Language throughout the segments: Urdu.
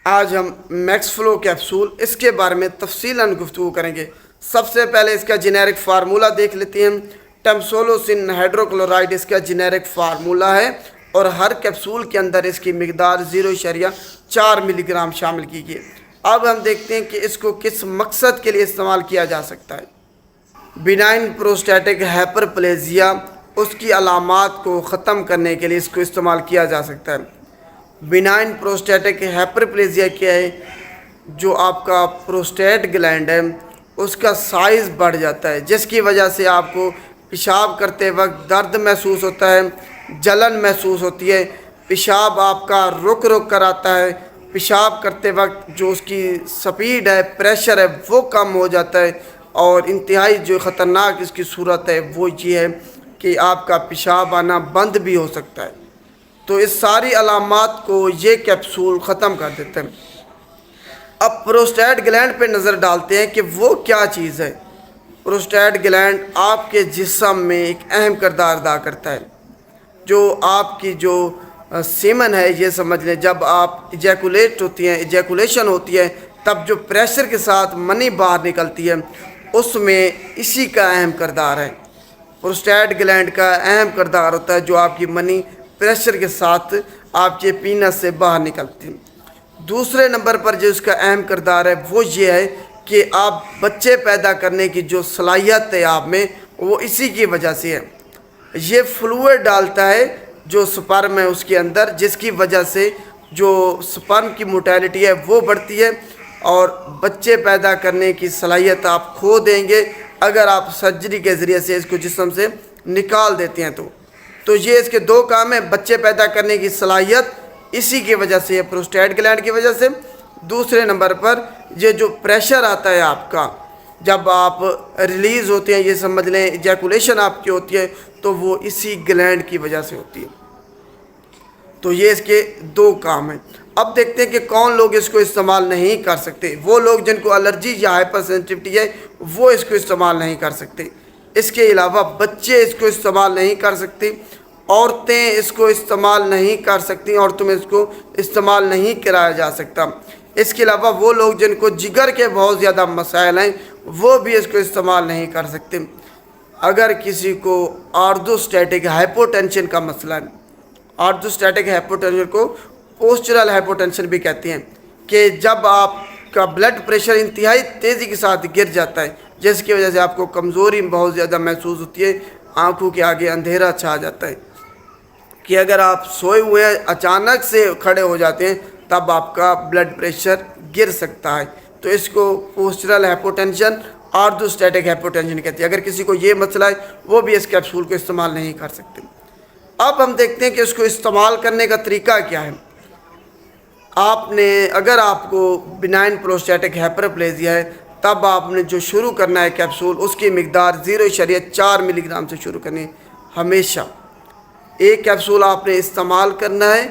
آج ہم میکس فلو کیپسول اس کے بارے میں تفصیلاً گفتگو کریں گے۔ سب سے پہلے اس کا جنیرک فارمولہ دیکھ لیتے ہیں۔ ٹمسولوسن ہائیڈروکلورائڈ اس کا جنیرک فارمولہ ہے اور ہر کیپسول کے اندر اس کی مقدار 0.4 ملی گرام شامل کی گئی۔ اب ہم دیکھتے ہیں کہ اس کو کس مقصد کے لیے استعمال کیا جا سکتا ہے۔ بینائن پروسٹیٹک ہائپرپلیزیا، اس کی علامات کو ختم کرنے کے لیے اس کو استعمال کیا جا سکتا ہے۔ بینائن پروسٹیٹک ہائپرپلیزیا کیا ہے؟ جو آپ کا پروسٹیٹ گلینڈ ہے اس کا سائز بڑھ جاتا ہے، جس کی وجہ سے آپ کو پیشاب کرتے وقت درد محسوس ہوتا ہے، جلن محسوس ہوتی ہے، پیشاب آپ کا رک کر آتا ہے، پیشاب کرتے وقت جو اس کی سپیڈ ہے، پریشر ہے وہ کم ہو جاتا ہے، اور انتہائی جو خطرناک اس کی صورت ہے وہ یہ ہے کہ آپ کا پیشاب آنا بند بھی ہو سکتا ہے۔ تو اس ساری علامات کو یہ کیپسول ختم کر دیتے ہیں۔ اب پروسٹیٹ گلینڈ پہ نظر ڈالتے ہیں کہ وہ کیا چیز ہے۔ پروسٹیٹ گلینڈ آپ کے جسم میں ایک اہم کردار ادا کرتا ہے۔ جو آپ کی جو سیمن ہے، یہ سمجھ لیں جب آپ ایجیکولیشن ہوتی ہے تب جو پریشر کے ساتھ منی باہر نکلتی ہے اس میں اسی کا اہم کردار ہے۔ پروسٹیٹ گلینڈ کا اہم کردار ہوتا ہے جو آپ کی منی پریشر کے ساتھ آپ کے پینس سے باہر نکلتی ہے۔ دوسرے نمبر پر جو اس کا اہم کردار ہے وہ یہ ہے کہ آپ بچے پیدا کرنے کی جو صلاحیت ہے آپ میں، وہ اسی کی وجہ سے ہے۔ یہ فلوئڈ ڈالتا ہے جو سپرم ہے اس کے اندر، جس کی وجہ سے جو سپرم کی موٹیلٹی ہے وہ بڑھتی ہے، اور بچے پیدا کرنے کی صلاحیت آپ کھو دیں گے اگر آپ سرجری کے ذریعے سے اس کو جسم سے نکال دیتے ہیں تو یہ اس کے دو کام ہیں، بچے پیدا کرنے کی صلاحیت اسی کی وجہ سے ہے، پروسٹیٹ گلینڈ کی وجہ سے۔ دوسرے نمبر پر یہ جو پریشر آتا ہے آپ کا جب آپ ریلیز ہوتے ہیں، یہ سمجھ لیں ایجیکولیشن آپ کی ہوتی ہے، تو وہ اسی گلینڈ کی وجہ سے ہوتی ہے۔ تو یہ اس کے دو کام ہیں۔ اب دیکھتے ہیں کہ کون لوگ اس کو استعمال نہیں کر سکتے۔ وہ لوگ جن کو الرجی یا ہائپر سینسٹیوٹی ہے وہ اس کو استعمال نہیں کر سکتے۔ اس کے علاوہ بچے اس کو استعمال نہیں کر سکتے، عورتیں اس کو استعمال نہیں کر سکتی، عورتوں میں اس کو استعمال نہیں کرایا جا سکتا۔ اس کے علاوہ وہ لوگ جن کو جگر کے بہت زیادہ مسائل ہیں وہ بھی اس کو استعمال نہیں کر سکتے۔ اگر کسی کو آرتھوسٹیٹک ہائپوٹینشن کا مسئلہ ہے، آرتھوسٹیٹک ہائپوٹینشن کو پوسچرل ہائپوٹینشن بھی کہتے ہیں، کہ جب آپ کا بلڈ پریشر انتہائی تیزی کے ساتھ گر جاتا ہے جس کی وجہ سے آپ کو کمزوری بہت زیادہ محسوس ہوتی ہے، آنکھوں کے آگے اندھیرا چھا جاتا ہے، کہ اگر آپ سوئے ہوئے ہیں اچانک سے کھڑے ہو جاتے ہیں تب آپ کا بلڈ پریشر گر سکتا ہے، تو اس کو پوسچرل ہائپوٹینشن آرتھوسٹیٹک ہائپوٹینشن کہتے ہیں۔ اگر کسی کو یہ مسئلہ ہے وہ بھی اس کیپسول کو استعمال نہیں کر سکتے۔ اب ہم دیکھتے ہیں کہ اس کو استعمال کرنے کا طریقہ کیا ہے۔ اگر آپ کو بینائن پروسٹیٹک ہائپرپلیزیا ہے تب آپ نے جو شروع کرنا ہے کیپسول، اس کی مقدار 0.4 ملی گرام سے شروع کرنی ہے۔ ہمیشہ ایک کیپسول آپ نے استعمال کرنا ہے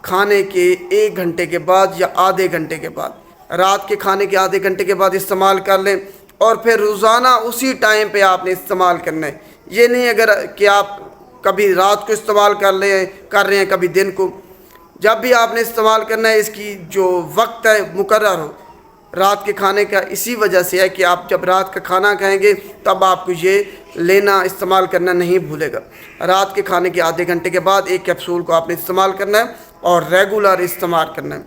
کھانے کے 1 گھنٹے کے بعد یا آدھے گھنٹے کے بعد، رات کے کھانے کے آدھے گھنٹے کے بعد استعمال کر لیں، اور پھر روزانہ اسی ٹائم پہ آپ نے استعمال کرنا ہے۔ یہ نہیں اگر کہ آپ کبھی رات کو استعمال کر رہے ہیں کبھی دن کو، جب بھی آپ نے استعمال کرنا ہے اس کی جو وقت ہے مقرر ہو۔ رات کے کھانے کا اسی وجہ سے ہے کہ آپ جب رات کا کھانا کھائیں گے تب آپ کو یہ لینا استعمال کرنا نہیں بھولے گا۔ رات کے کھانے کے آدھے گھنٹے کے بعد ایک کیپسول کو آپ نے استعمال کرنا ہے اور ریگولر استعمال کرنا ہے۔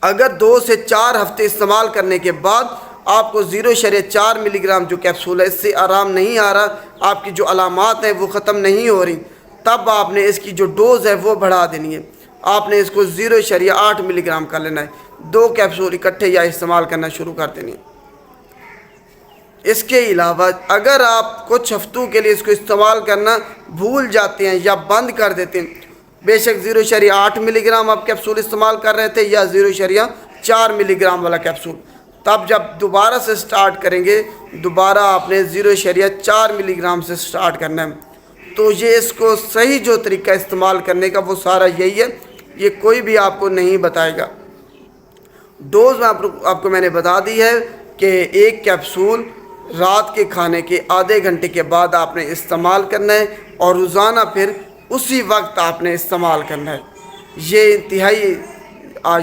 اگر 2 سے 4 ہفتے استعمال کرنے کے بعد آپ کو 0.4 ملی گرام جو کیپسول ہے اس سے آرام نہیں آ رہا، آپ کی جو علامات ہیں وہ ختم نہیں ہو رہی، تب آپ نے اس کی جو ڈوز ہے وہ بڑھا دینی ہے۔ آپ نے اس کو 0.8 ملی گرام کر لینا ہے، 2 کیپسول اکٹھے یا استعمال کرنا شروع کر دینی ہے۔ اس کے علاوہ اگر آپ کچھ ہفتوں کے لیے اس کو استعمال کرنا بھول جاتے ہیں یا بند کر دیتے ہیں، بے شک 0.8 ملی گرام آپ کیپسول استعمال کر رہے تھے یا 0.4 ملی گرام والا کیپسول، تب جب دوبارہ سے سٹارٹ کریں گے دوبارہ آپ نے 0.4 ملی گرام سے سٹارٹ کرنا ہے۔ تو یہ اس کو صحیح جو طریقہ استعمال کرنے کا وہ سارا یہی ہے، یہ کوئی بھی آپ کو نہیں بتائے گا۔ ڈوز آپ کو میں نے بتا دی ہے کہ ایک کیپسول رات کے کھانے کے آدھے گھنٹے کے بعد آپ نے استعمال کرنا ہے اور روزانہ پھر اسی وقت آپ نے استعمال کرنا ہے۔ یہ انتہائی